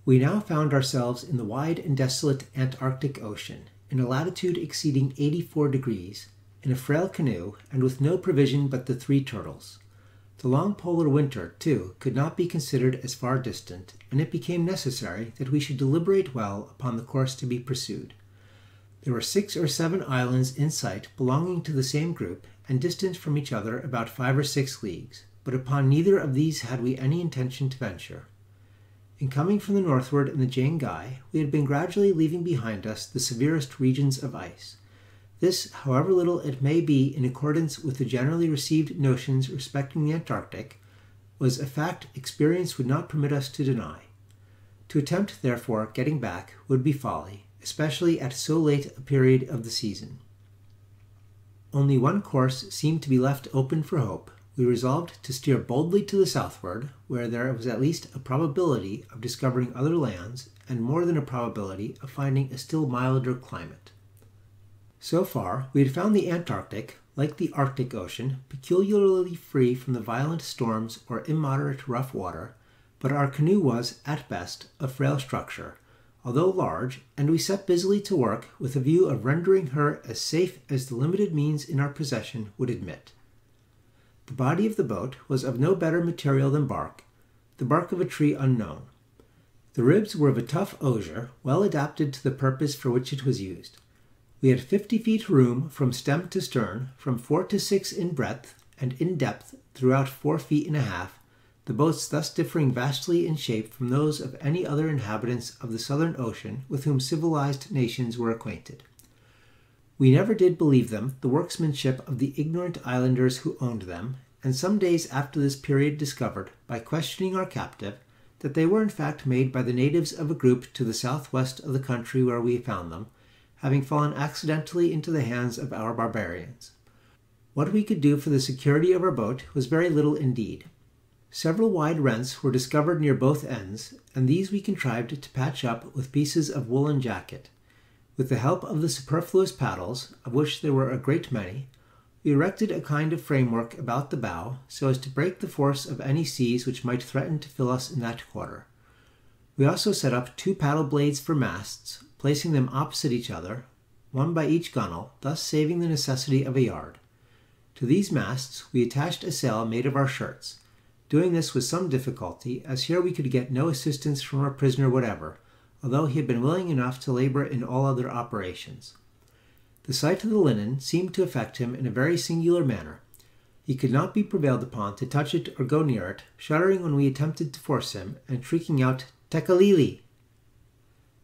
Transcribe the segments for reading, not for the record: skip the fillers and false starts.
We now found ourselves in the wide and desolate Antarctic Ocean, in a latitude exceeding 84 degrees, in a frail canoe, and with no provision but the 3 turtles. The long polar winter, too, could not be considered as far distant, and it became necessary that we should deliberate well upon the course to be pursued. There were 6 or 7 islands in sight belonging to the same group, and distant from each other about 5 or 6 leagues, but upon neither of these had we any intention to venture. In coming from the northward in the Jane Guy, we had been gradually leaving behind us the severest regions of ice. This, however little it may be in accordance with the generally received notions respecting the Antarctic, was a fact experience would not permit us to deny. To attempt, therefore, getting back would be folly, especially at so late a period of the season. Only one course seemed to be left open for hope. We resolved to steer boldly to the southward, where there was at least a probability of discovering other lands, and more than a probability of finding a still milder climate. So far, we had found the Antarctic, like the Arctic Ocean, peculiarly free from the violent storms or immoderate rough water, but our canoe was, at best, a frail structure, although large, and we set busily to work with a view of rendering her as safe as the limited means in our possession would admit. The body of the boat was of no better material than bark, the bark of a tree unknown. The ribs were of a tough osier, well adapted to the purpose for which it was used. We had 50 feet room from stem to stern, from 4 to 6 in breadth, and in depth throughout 4 feet and a half, the boats thus differing vastly in shape from those of any other inhabitants of the Southern Ocean with whom civilized nations were acquainted. We never did believe them the workmanship of the ignorant islanders who owned them, and some days after this period discovered, by questioning our captive, that they were in fact made by the natives of a group to the southwest of the country where we found them, having fallen accidentally into the hands of our barbarians. What we could do for the security of our boat was very little indeed. Several wide rents were discovered near both ends, and these we contrived to patch up with pieces of woolen jacket. With the help of the superfluous paddles, of which there were a great many, we erected a kind of framework about the bow, so as to break the force of any seas which might threaten to fill us in that quarter. We also set up 2 paddle blades for masts, placing them opposite each other, one by each gunwale, thus saving the necessity of a yard. To these masts we attached a sail made of our shirts, doing this with some difficulty, as here we could get no assistance from our prisoner whatever, although he had been willing enough to labor in all other operations. The sight of the linen seemed to affect him in a very singular manner. He could not be prevailed upon to touch it or go near it, shuddering when we attempted to force him, and shrieking out, "Tekalili!"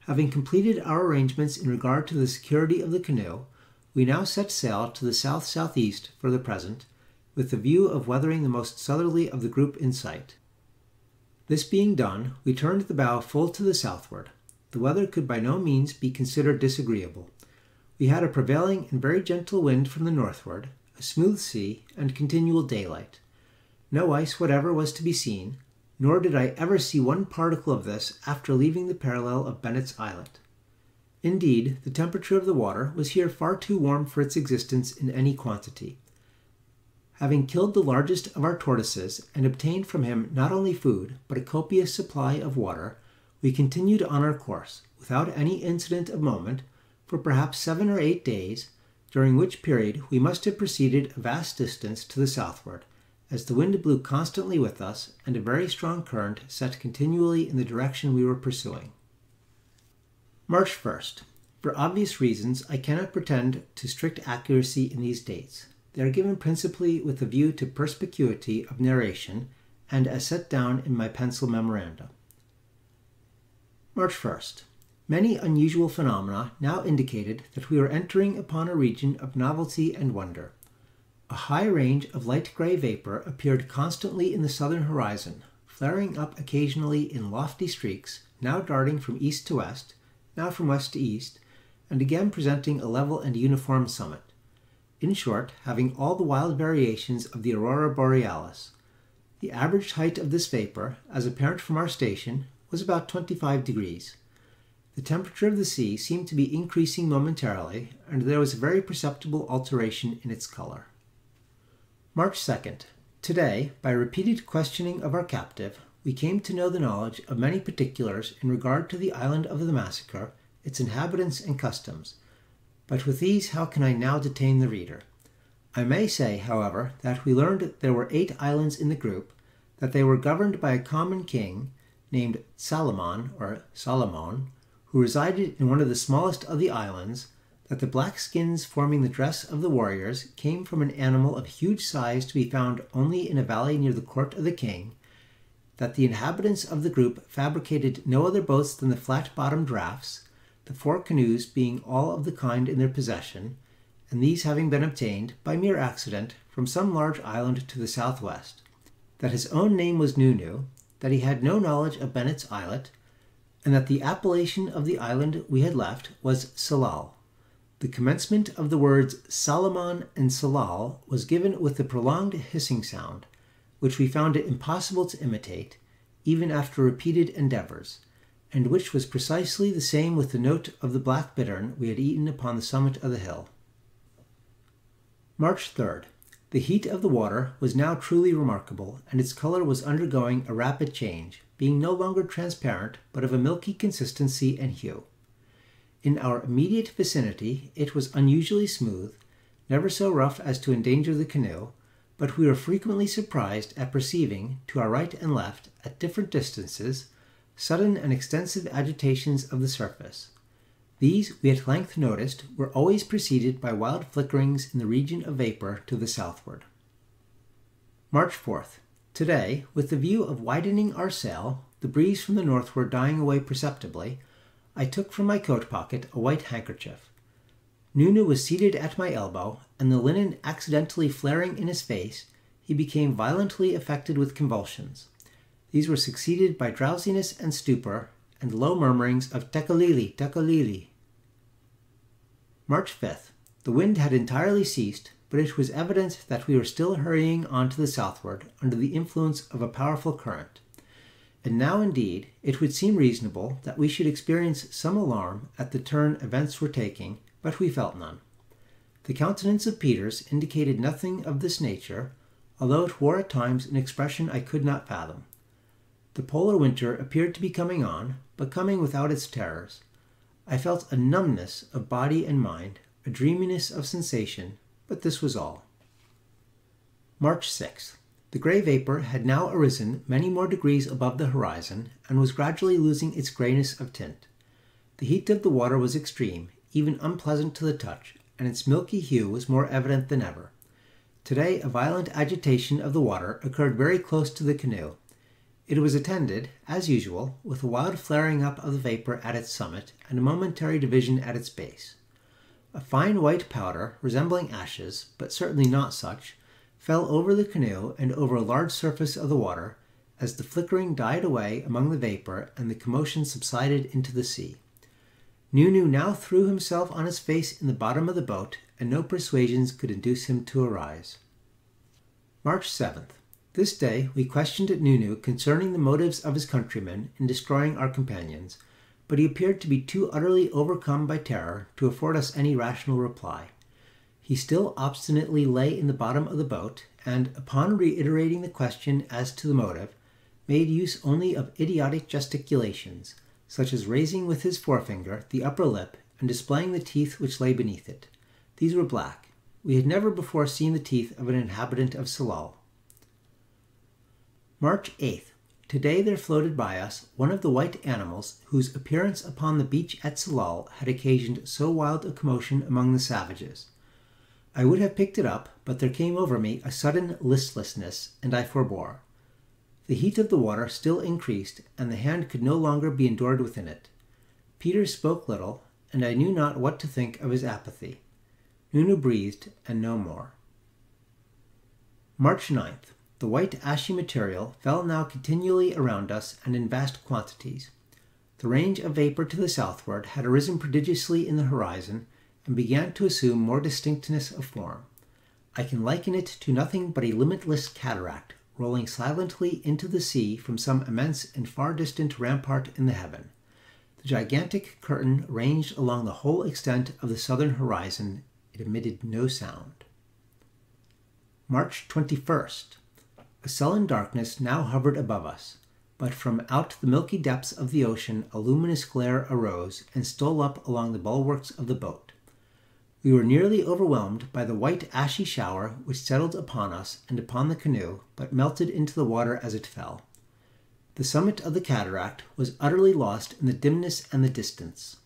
Having completed our arrangements in regard to the security of the canoe, we now set sail to the south-southeast for the present, with the view of weathering the most southerly of the group in sight. This being done, we turned the bow full to the southward. The weather could by no means be considered disagreeable. We had a prevailing and very gentle wind from the northward, a smooth sea, and continual daylight. No ice whatever was to be seen, nor did I ever see one particle of this after leaving the parallel of Bennet's Islet. Indeed, the temperature of the water was here far too warm for its existence in any quantity. Having killed the largest of our tortoises and obtained from him not only food, but a copious supply of water, we continued on our course, without any incident of moment, for perhaps 7 or 8 days, during which period we must have proceeded a vast distance to the southward, as the wind blew constantly with us, and a very strong current set continually in the direction we were pursuing. March 1st. For obvious reasons, I cannot pretend to strict accuracy in these dates. They are given principally with a view to perspicuity of narration, and as set down in my pencil memoranda. March 1st. Many unusual phenomena now indicated that we were entering upon a region of novelty and wonder. A high range of light gray vapor appeared constantly in the southern horizon, flaring up occasionally in lofty streaks, now darting from east to west, now from west to east, and again presenting a level and uniform summit. In short, having all the wild variations of the aurora borealis. The average height of this vapor, as apparent from our station, was about 25 degrees. The temperature of the sea seemed to be increasing momentarily, and there was a very perceptible alteration in its color. March 2nd. Today, by repeated questioning of our captive, we came to know the knowledge of many particulars in regard to the island of the massacre, its inhabitants and customs. But with these how can I now detain the reader? I may say, however, that we learned there were 8 islands in the group, that they were governed by a common king named Salomon, or Solomon, who resided in one of the smallest of the islands, that the black skins forming the dress of the warriors came from an animal of huge size to be found only in a valley near the court of the king, that the inhabitants of the group fabricated no other boats than the flat-bottomed rafts, the 4 canoes being all of the kind in their possession, and these having been obtained, by mere accident, from some large island to the southwest, that his own name was Nunu, that he had no knowledge of Bennet's Islet, and that the appellation of the island we had left was Salal. The commencement of the words Salomon and Salal was given with the prolonged hissing sound, which we found it impossible to imitate, even after repeated endeavors, and which was precisely the same with the note of the black bittern we had eaten upon the summit of the hill. March 3rd. The heat of the water was now truly remarkable, and its color was undergoing a rapid change, being no longer transparent, but of a milky consistency and hue. In our immediate vicinity it was unusually smooth, never so rough as to endanger the canoe, but we were frequently surprised at perceiving, to our right and left, at different distances, sudden and extensive agitations of the surface. These, we at length noticed, were always preceded by wild flickerings in the region of vapor to the southward. March 4th. Today, with the view of widening our sail, the breeze from the northward dying away perceptibly, I took from my coat pocket a white handkerchief. Nunu was seated at my elbow, and the linen accidentally flaring in his face, he became violently affected with convulsions. These were succeeded by drowsiness and stupor, and low murmurings of tekalili, tekalili. March 5th. The wind had entirely ceased, but it was evident that we were still hurrying on to the southward under the influence of a powerful current. And now, indeed, it would seem reasonable that we should experience some alarm at the turn events were taking, but we felt none. The countenance of Peters indicated nothing of this nature, although it wore at times an expression I could not fathom. The polar winter appeared to be coming on, but coming without its terrors. I felt a numbness of body and mind, a dreaminess of sensation, but this was all. March 6th. The gray vapor had now arisen many more degrees above the horizon, and was gradually losing its grayness of tint. The heat of the water was extreme, even unpleasant to the touch, and its milky hue was more evident than ever. Today a violent agitation of the water occurred very close to the canoe. It was attended, as usual, with a wild flaring up of the vapor at its summit, and a momentary division at its base. A fine white powder, resembling ashes, but certainly not such, fell over the canoe and over a large surface of the water, as the flickering died away among the vapor and the commotion subsided into the sea. Nunu now threw himself on his face in the bottom of the boat, and no persuasions could induce him to arise. March 7th. This day we questioned Nunu concerning the motives of his countrymen in destroying our companions, but he appeared to be too utterly overcome by terror to afford us any rational reply. He still obstinately lay in the bottom of the boat, and, upon reiterating the question as to the motive, made use only of idiotic gesticulations, such as raising with his forefinger the upper lip and displaying the teeth which lay beneath it. These were black. We had never before seen the teeth of an inhabitant of Salal. March 8th. Today there floated by us one of the white animals whose appearance upon the beach at Salal had occasioned so wild a commotion among the savages. I would have picked it up, but there came over me a sudden listlessness, and I forbore. The heat of the water still increased, and the hand could no longer be endured within it. Peter spoke little, and I knew not what to think of his apathy. Nunu breathed, and no more. March 9th. The white ashy material fell now continually around us and in vast quantities. The range of vapor to the southward had arisen prodigiously in the horizon, and began to assume more distinctness of form. I can liken it to nothing but a limitless cataract, rolling silently into the sea from some immense and far distant rampart in the heaven. The gigantic curtain ranged along the whole extent of the southern horizon. It emitted no sound. March 21st. A sullen darkness now hovered above us. but from out the milky depths of the ocean a luminous glare arose and stole up along the bulwarks of the boat. We were nearly overwhelmed by the white ashy shower which settled upon us and upon the canoe, but melted into the water as it fell. The summit of the cataract was utterly lost in the dimness and the distance.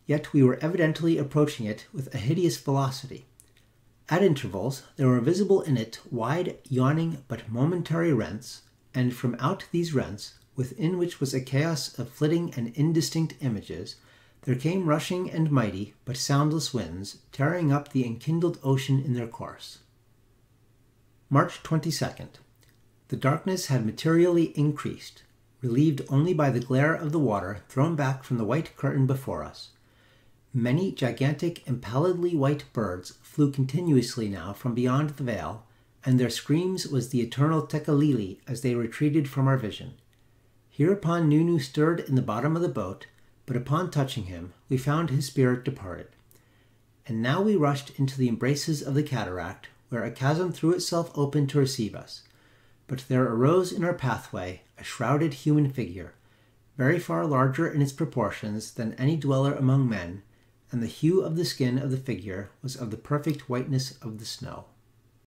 Yet we were evidently approaching it with a hideous velocity. At intervals there were visible in it wide, yawning, but momentary rents, and from out these rents, within which was a chaos of flitting and indistinct images, there came rushing and mighty, but soundless winds, tearing up the enkindled ocean in their course. March 22nd. The darkness had materially increased, relieved only by the glare of the water thrown back from the white curtain before us. Many gigantic and pallidly white birds flew continuously now from beyond the veil, and their screams was the eternal tekalili as they retreated from our vision. Hereupon Nunu stirred in the bottom of the boat, but upon touching him, we found his spirit departed. And now we rushed into the embraces of the cataract, where a chasm threw itself open to receive us. But there arose in our pathway a shrouded human figure, very far larger in its proportions than any dweller among men, and the hue of the skin of the figure was of the perfect whiteness of the snow.